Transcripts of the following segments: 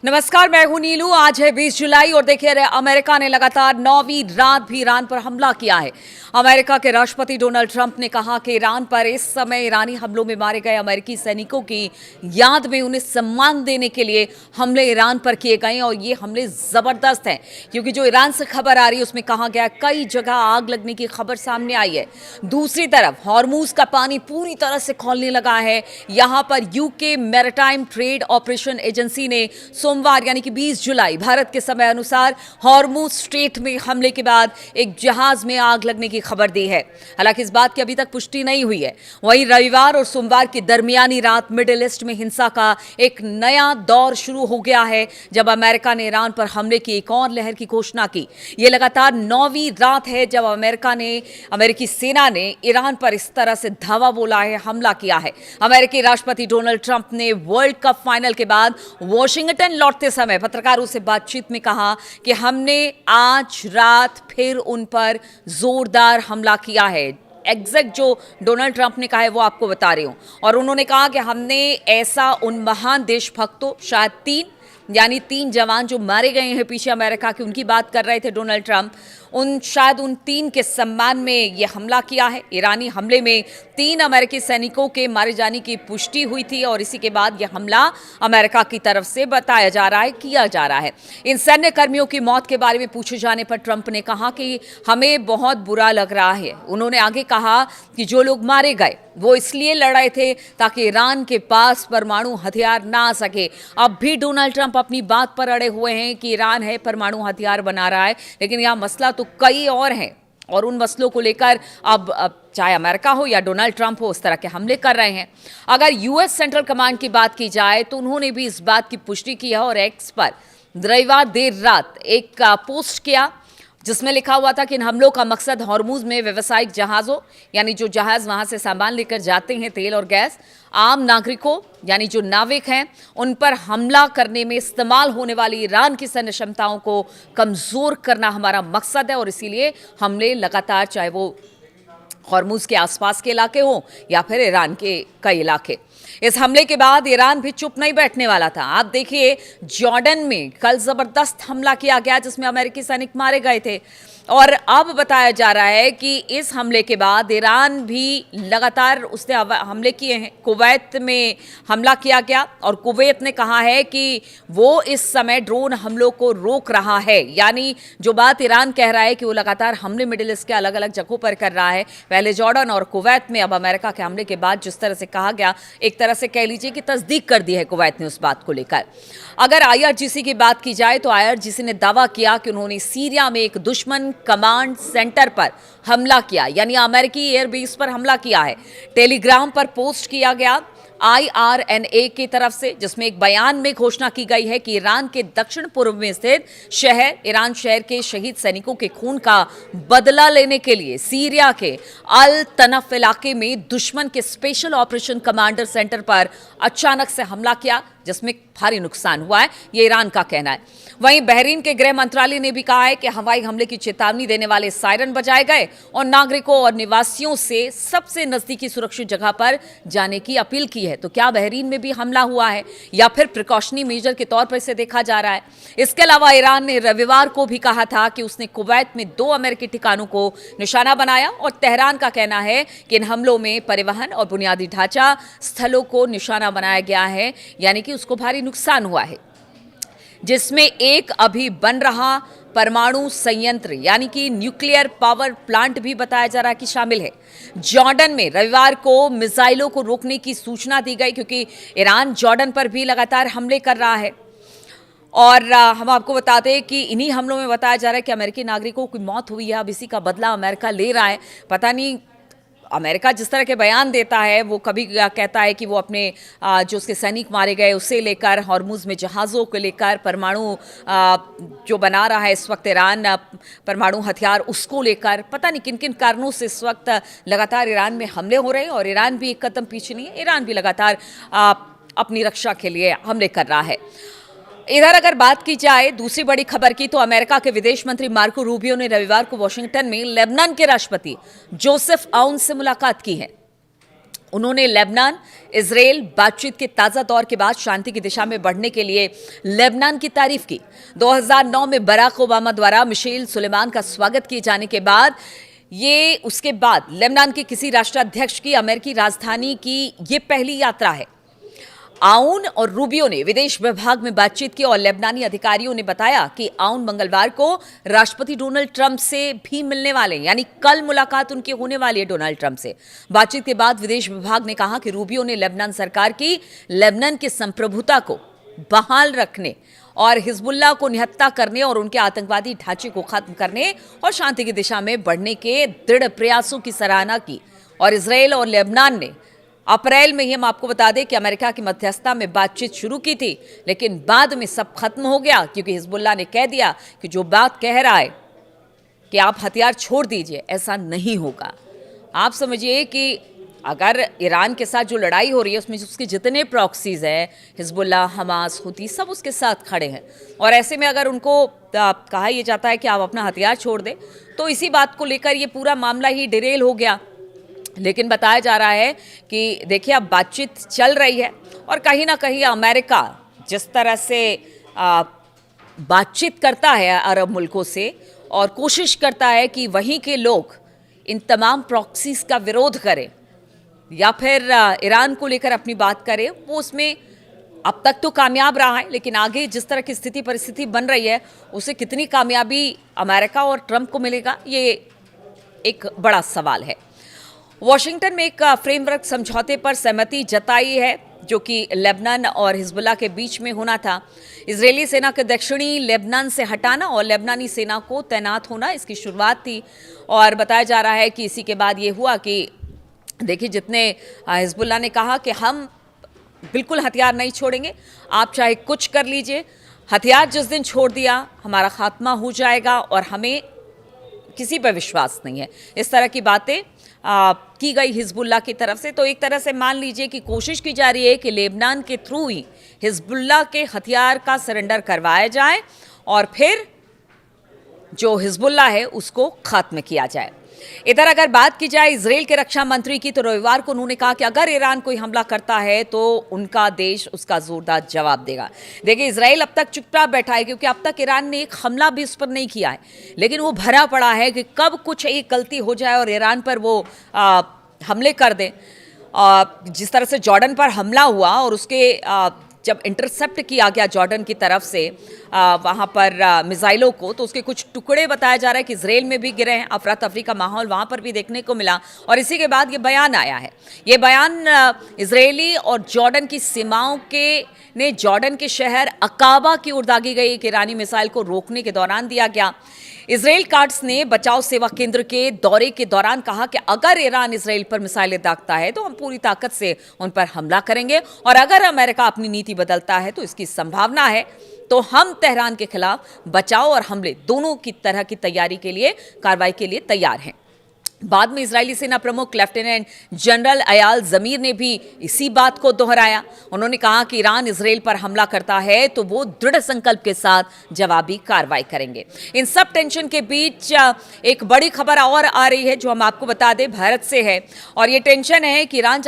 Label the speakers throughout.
Speaker 1: नमस्कार, मैं हूं नीलू। आज है 20 जुलाई और देखिए अमेरिका ने लगातार 9वीं रात भी ईरान पर हमला किया है। अमेरिका के राष्ट्रपति डोनाल्ड ट्रंप ने कहा कि ईरान पर इस समय ईरानी हमलों में मारे गए अमेरिकी सैनिकों की याद में उन्हें सम्मान देने के लिए हमले ईरान पर किए गए और ये हमले जबरदस्त हैं, क्योंकि जो ईरान से खबर आ रही है उसमें कहा गया कई जगह आग लगने की खबर सामने आई है। दूसरी तरफ हॉर्मूज का पानी पूरी तरह से खौलने लगा है। यहां पर UK maritime trade operation agency ने सोमवार यानी कि 20 जुलाई भारत के समय अनुसार हॉर्मूज स्ट्रेट में हमले के बाद एक जहाज में आग लगने की खबर दी है। हालांकि इस बात की अभी तक पुष्टि नहीं हुई है। वहीं रविवार और सोमवार की दरमियानी रात मिडिल ईस्ट में हिंसा का एक नया दौर शुरू हो गया है, जब अमेरिका ने ईरान पर हमले की एक और लहर की घोषणा की। यह लगातार 9वीं रात है जब अमेरिकी सेना ने ईरान पर इस तरह से धावा बोला है, हमला किया है। अमेरिकी राष्ट्रपति डोनाल्ड ट्रंप ने वर्ल्ड कप फाइनल के बाद वॉशिंगटन लौटते समय पत्रकारों से बातचीत में कहा कि हमने आज रात फिर उन पर जोरदार हमला किया है। एग्जैक्ट जो डोनाल्ड ट्रंप ने कहा है वो आपको बता रही हूं। और उन्होंने कहा कि हमने ऐसा उन महान देशभक्तों, शायद तीन जवान जो मारे गए हैं पीछे अमेरिका के, उनकी बात कर रहे थे डोनाल्ड ट्रंप, उन तीन के सम्मान में यह हमला किया है। ईरानी हमले में 3 अमेरिकी सैनिकों के मारे जाने की पुष्टि हुई थी और इसी के बाद यह हमला अमेरिका की तरफ से बताया जा रहा है, किया जा रहा है। इन सैन्य कर्मियों की मौत के बारे में पूछे जाने पर ट्रंप ने कहा कि हमें बहुत बुरा लग रहा है। उन्होंने आगे कहा कि जो लोग मारे गए वो इसलिए लड़ रहे थे ताकि ईरान के पास परमाणु हथियार ना आ सके। अब भी डोनाल्ड ट्रंप अपनी बात पर अड़े हुए हैं कि ईरान है परमाणु हथियार बना रहा है, लेकिन यह मसला तो कई और हैं और उन मसलों को लेकर अब चाहे अमेरिका हो या डोनाल्ड ट्रंप हो, उस तरह के हमले कर रहे हैं। अगर यूएस सेंट्रल कमांड की बात की जाए तो उन्होंने भी इस बात की पुष्टि की है और एक्स पर रविवार देर रात एक पोस्ट किया जिसमें लिखा हुआ था कि इन हमलों का मकसद हॉर्मूज में व्यावसायिक जहाज़ों, यानी जो जहाज़ वहां से सामान लेकर जाते हैं, तेल और गैस, आम नागरिकों यानी जो नाविक हैं, उन पर हमला करने में इस्तेमाल होने वाली ईरान की सैन्य क्षमताओं को कमज़ोर करना हमारा मकसद है और इसीलिए हमले लगातार, चाहे वो हॉर्मूज के आसपास के इलाके हों या फिर ईरान के कई इलाके। इस हमले के बाद ईरान भी चुप नहीं बैठने वाला था। आप देखिए, जॉर्डन में कल जबरदस्त हमला किया गया जिसमें अमेरिकी सैनिक मारे गए थे और अब बताया जा रहा है कि इस हमले के बाद ईरान भी लगातार उसने हमले किए हैं। कुवैत में हमला किया गया और कुवैत ने कहा है कि वो इस समय ड्रोन हमलों को रोक रहा है। यानी जो बात ईरान कह रहा है कि वो लगातार हमले मिडिल ईस्ट के अलग अलग जगहों पर कर रहा है, पहले जॉर्डन और कुवैत में, अब अमेरिका के हमले के बाद जिस तरह से कहा गया, एक तरह से कह लीजिए कि तस्दीक कर दी है कुवैत ने उस बात को लेकर। अगर आईआरजीसी की बात की जाए तो आईआरजीसी ने दावा किया कि उन्होंने सीरिया में एक दुश्मन कमांड सेंटर पर हमला किया, यानी अमेरिकी एयरबेस पर हमला किया है। टेलीग्राम पर पोस्ट किया गया IRNA की तरफ से, जिसमें एक बयान में घोषणा की गई है कि ईरान के दक्षिण पूर्व में स्थित ईरान शहर के शहीद सैनिकों के खून का बदला लेने के लिए सीरिया के अल तनफ इलाके में दुश्मन के स्पेशल ऑपरेशन कमांडर सेंटर पर अचानक से हमला किया, जिसमें भारी नुकसान हुआ है, ये ईरान का कहना है। वहीं बहरीन के गृह मंत्रालय ने भी कहा है कि हवाई हमले की चेतावनी देने वाले सायरन बजाए गए और नागरिकों और निवासियों से सबसे नजदीकी सुरक्षित जगह पर जाने की अपील की है। तो क्या बहरीन में भी हमला हुआ है या फिर प्रिकॉशनरी मेजर के तौर पर इसे देखा जा रहा है? इसके अलावा ईरान ने रविवार को भी कहा था कि उसने कुवैत में 2 अमेरिकी ठिकानों को निशाना बनाया और तेहरान का कहना है कि इन हमलों में परिवहन और बुनियादी ढांचा स्थलों को निशाना बनाया गया है, यानी कि उसको भारी नुकसान हुआ है, जिसमें एक अभी बन रहा परमाणु संयंत्र यानी कि न्यूक्लियर पावर प्लांट भी बताया जा रहा है कि शामिल है। जॉर्डन में रविवार को मिसाइलों को रोकने की सूचना दी गई, क्योंकि ईरान जॉर्डन पर भी लगातार हमले कर रहा है। और हम आपको बताते हैं कि इन्हीं हमलों में बताया जा रहा है कि अमेरिकी नागरिकों की मौत हुई है। अब इसी का बदला अमेरिका ले रहा है। पता नहीं, अमेरिका जिस तरह के बयान देता है, वो कभी कहता है कि वो अपने जो उसके सैनिक मारे गए उसे लेकर, हॉर्मुज में जहाज़ों को लेकर, परमाणु जो बना रहा है इस वक्त ईरान परमाणु हथियार, उसको लेकर, पता नहीं किन किन कारणों से इस वक्त लगातार ईरान में हमले हो रहे हैं और ईरान भी एक कदम पीछे नहीं है। ईरान भी लगातार अपनी रक्षा के लिए हमले कर रहा है। इधर अगर बात की जाए दूसरी बड़ी खबर की, तो अमेरिका के विदेश मंत्री मार्को रूबियो ने रविवार को वॉशिंगटन में लेबनान के राष्ट्रपति जोसेफ आउन से मुलाकात की है। उन्होंने लेबनान इजराइल बातचीत के ताज़ा दौर के बाद शांति की दिशा में बढ़ने के लिए लेबनान की तारीफ की। 2009 में बराक ओबामा द्वारा मिशेल सुलेमान का स्वागत किए जाने के बाद उसके बाद लेबनान के किसी राष्ट्राध्यक्ष की अमेरिकी राजधानी की ये पहली यात्रा है। आउन और रूबियो ने विदेश विभाग में बातचीत की और लेबनानी अधिकारियों ने बताया कि आउन मंगलवार को राष्ट्रपति डोनाल्ड ट्रंप से भी मिलने वाले हैं, यानी कल मुलाकात उनकी होने वाली है डोनाल्ड ट्रंप से। बातचीत के बाद विदेश विभाग ने कहा कि रूबियो ने लेबनान सरकार की लेबनान की संप्रभुता को बहाल रखने और हिजबुल्लाह को निहत्था करने और उनके आतंकवादी ढांचे को खत्म करने और शांति की दिशा में बढ़ने के दृढ़ प्रयासों की सराहना की। और इजराइल और लेबनान ने अप्रैल में ही, हम आपको बता दें कि अमेरिका की मध्यस्थता में बातचीत शुरू की थी, लेकिन बाद में सब खत्म हो गया क्योंकि हिजबुल्लाह ने कह दिया कि जो बात कह रहा है कि आप हथियार छोड़ दीजिए, ऐसा नहीं होगा। आप समझिए कि अगर ईरान के साथ जो लड़ाई हो रही है उसमें उसके जितने प्रॉक्सीज हैं, हिजबुल्लाह, हमास, हुती, सब उसके साथ खड़े हैं। और ऐसे में अगर उनको कहा यह जाता है कि आप अपना हथियार छोड़ दें, तो इसी बात को लेकर ये पूरा मामला ही डिरेल हो गया। लेकिन बताया जा रहा है कि देखिए अब बातचीत चल रही है और कहीं ना कहीं अमेरिका जिस तरह से बातचीत करता है अरब मुल्कों से और कोशिश करता है कि वहीं के लोग इन तमाम प्रॉक्सीज का विरोध करें या फिर ईरान को लेकर अपनी बात करें, वो उसमें अब तक तो कामयाब रहा है, लेकिन आगे जिस तरह की स्थिति परिस्थिति बन रही है उसे कितनी कामयाबी अमेरिका और ट्रंप को मिलेगा, ये एक बड़ा सवाल है। वॉशिंगटन में एक फ्रेमवर्क समझौते पर सहमति जताई है जो कि लेबनान और हिजबुल्लाह के बीच में होना था। इजरायली सेना के दक्षिणी लेबनान से हटाना और लेबनानी सेना को तैनात होना इसकी शुरुआत थी। और बताया जा रहा है कि इसी के बाद ये हुआ कि देखिए जितने हिजबुल्लाह ने कहा कि हम बिल्कुल हथियार नहीं छोड़ेंगे, आप चाहे कुछ कर लीजिए, हथियार जिस दिन छोड़ दिया हमारा खात्मा हो जाएगा और हमें किसी पर विश्वास नहीं है। इस तरह की बातें की गई हिजबुल्लाह की तरफ से। तो एक तरह से मान लीजिए कि कोशिश की जा रही है कि लेबनान के थ्रू ही हिजबुल्लाह के हथियार का सरेंडर करवाया जाए और फिर जो हिजबुल्लाह है उसको खत्म किया जाए। इधर अगर बात की जाए इजराइल के रक्षा मंत्री की, तो रविवार को उन्होंने कहा कि अगर ईरान कोई हमला करता है तो उनका देश उसका जोरदार जवाब देगा। देखिए इजराइल अब तक चुपचाप बैठा है क्योंकि अब तक ईरान ने एक हमला भी उस पर नहीं किया है, लेकिन वो भरा पड़ा है कि कब कुछ एक गलती हो जाए और ईरान पर वो हमले कर दे। जिस तरह से जॉर्डन पर हमला हुआ और उसके जब इंटरसेप्ट किया गया जॉर्डन की तरफ से वहाँ पर मिसाइलों को, तो उसके कुछ टुकड़े बताया जा रहा है कि इजराइल में भी गिरे हैं। अफरा तफरी का माहौल वहाँ पर भी देखने को मिला और इसी के बाद ये बयान आया है। ये बयान इजरायली और जॉर्डन की सीमाओं के ने जॉर्डन के शहर अकाबा की ओर दागी गई एक ईरानी मिसाइल को रोकने के दौरान दिया गया। इजराइल कार्ड्स ने बचाव सेवा केंद्र के दौरे के दौरान कहा कि अगर ईरान इजराइल पर मिसाइलें दागता है तो हम पूरी ताकत से उन पर हमला करेंगे और अगर अमेरिका अपनी नीति बदलता है तो इसकी संभावना है तो हम तेहरान के खिलाफ बचाव और हमले दोनों की तरह की तैयारी के लिए, कार्रवाई के लिए तैयार हैं। बाद में इजरायली सेना प्रमुख लेफ्टिनेंट जनरल अयाल जमीर ने भी इसी बात को दोहराया। उन्होंने कहा कि ईरान इजराइल पर हमला करता है तो वो दृढ़ संकल्प के साथ जवाबी कार्रवाई करेंगे। इन सब टेंशन के बीच एक बड़ी खबर और आ रही है जो हम आपको बता दें, भारत से है। और ये टेंशन है कि ईरान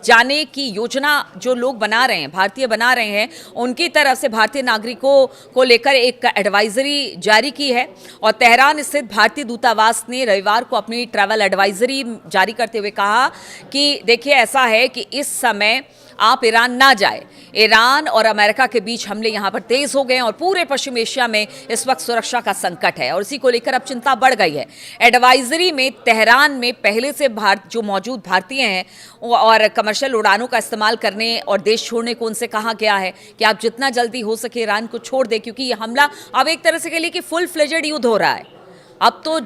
Speaker 1: जाने की योजना जो लोग बना रहे हैं, भारतीय बना रहे हैं, उनकी तरफ से भारतीय नागरिकों को लेकर एक एडवाइजरी जारी की है। और तेहरान स्थित भारतीय दूतावास ने रविवार को अपनी ट्रैवल एडवाइजरी जारी करते हुए कहा कि देखिए ऐसा है कि इस समय आप ईरान ना जाए। ईरान और अमेरिका के बीच हमले यहाँ पर तेज हो गए हैं और पूरे पश्चिम एशिया में इस वक्त सुरक्षा का संकट है और इसी को लेकर अब चिंता बढ़ गई है। एडवाइजरी में तेहरान में पहले से जो मौजूद भारतीय हैं और कमर्शियल उड़ानों का इस्तेमाल करने और देश छोड़ने को उनसे कहा गया है कि आप जितना जल्दी हो सके ईरान को छोड़ दें, क्योंकि ये हमला अब एक तरह से कह लीजिए कि फुल फ्लेजेड युद्ध हो रहा है। अब तो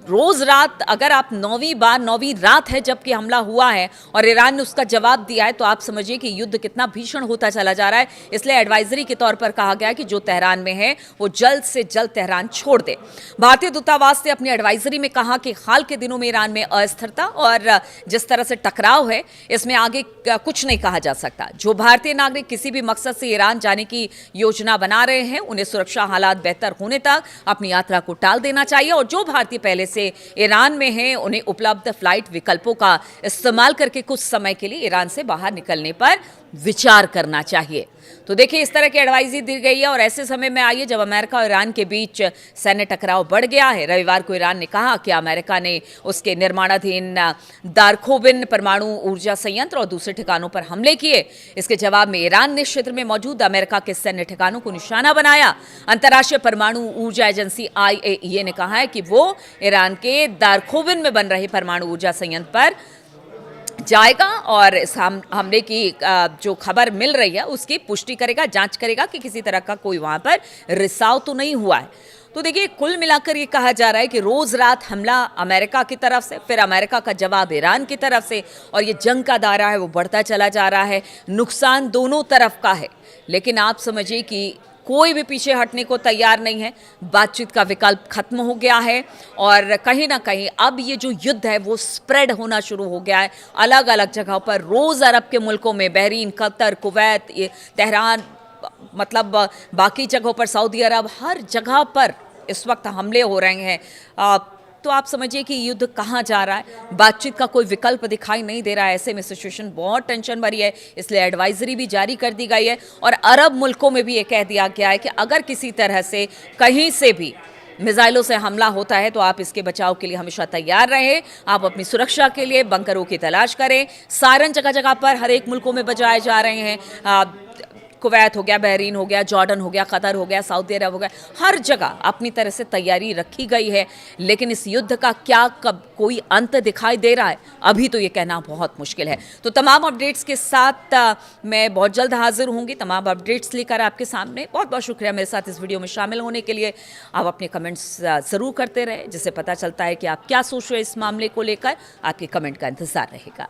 Speaker 1: रोज रात, अगर आप नौवीं रात है जबकि हमला हुआ है और ईरान ने उसका जवाब दिया है, तो आप समझिए कि युद्ध कितना भीषण होता चला जा रहा है। इसलिए एडवाइजरी के तौर पर कहा गया कि जो तेहरान में है वो जल्द से जल्द तेहरान छोड़ दे। भारतीय दूतावास ने अपनी एडवाइजरी में कहा कि हाल के दिनों में ईरान में अस्थिरता और जिस तरह से टकराव है, इसमें आगे कुछ नहीं कहा जा सकता। जो भारतीय नागरिक किसी भी मकसद से ईरान जाने की योजना बना रहे हैं, उन्हें सुरक्षा हालात बेहतर होने तक अपनी यात्रा को टाल देना चाहिए और जो भारतीय पहले जैसे ईरान में हैं उन्हें उपलब्ध फ्लाइट विकल्पों का इस्तेमाल करके कुछ समय के लिए ईरान से बाहर निकलने पर विचार करना चाहिए। तो देखिए इस तरह की एडवाइजरी दी गई है और ऐसे समय में आई है जब अमेरिका और ईरान के बीच सैन्य टकराव बढ़ गया है। रविवार को ईरान ने कहा कि अमेरिका ने उसके निर्माणाधीन दारखोबिन परमाणु ऊर्जा संयंत्र और दूसरे ठिकानों पर हमले किए। इसके जवाब में ईरान ने क्षेत्र में मौजूद अमेरिका के सैन्य ठिकानों को निशाना बनाया। अंतर्राष्ट्रीय परमाणु ऊर्जा एजेंसी IAEA ने कहा है कि वो ईरान के दारखोबिन में बन रहे परमाणु ऊर्जा संयंत्र पर जाएगा और इस हमले की जो खबर मिल रही है उसकी पुष्टि करेगा, जांच करेगा कि किसी तरह का कोई वहां पर रिसाव तो नहीं हुआ है। तो देखिए कुल मिलाकर ये कहा जा रहा है कि रोज रात हमला अमेरिका की तरफ से, फिर अमेरिका का जवाब ईरान की तरफ से, और ये जंग का दायरा है वो बढ़ता चला जा रहा है। नुकसान दोनों तरफ का है, लेकिन आप समझिए कि कोई भी पीछे हटने को तैयार नहीं है। बातचीत का विकल्प खत्म हो गया है और कहीं ना कहीं अब ये जो युद्ध है वो स्प्रेड होना शुरू हो गया है अलग अलग जगहों पर। रोज अरब के मुल्कों में, बहरीन, कतर, कुवैत, तेहरान, मतलब बाकी जगहों पर, सऊदी अरब, हर जगह पर इस वक्त हमले हो रहे हैं। तो आप समझिए कि युद्ध कहाँ जा रहा है। बातचीत का कोई विकल्प दिखाई नहीं दे रहा है। ऐसे में सिचुएशन बहुत टेंशन भरी है, इसलिए एडवाइजरी भी जारी कर दी गई है और अरब मुल्कों में भी ये कह दिया गया है कि अगर किसी तरह से कहीं से भी मिसाइलों से हमला होता है तो आप इसके बचाव के लिए हमेशा तैयार रहें। आप अपनी सुरक्षा के लिए बंकरों की तलाश करें। सायरन जगह जगह पर हर एक मुल्कों में बजाए जा रहे हैं। कुवैत हो गया, बहरीन हो गया, जॉर्डन हो गया, कतर हो गया, सऊदी अरब हो गया, हर जगह अपनी तरह से तैयारी रखी गई है। लेकिन इस युद्ध का क्या कब कोई अंत दिखाई दे रहा है, अभी तो ये कहना बहुत मुश्किल है। तो तमाम अपडेट्स के साथ मैं बहुत जल्द हाजिर होंगी, तमाम अपडेट्स लेकर आपके सामने। बहुत बहुत शुक्रिया मेरे साथ इस वीडियो में शामिल होने के लिए। आप अपने कमेंट्स ज़रूर करते रहे, जिससे पता चलता है कि आप क्या सोच रहे हैं इस मामले को लेकर। आपके कमेंट का इंतज़ार रहेगा।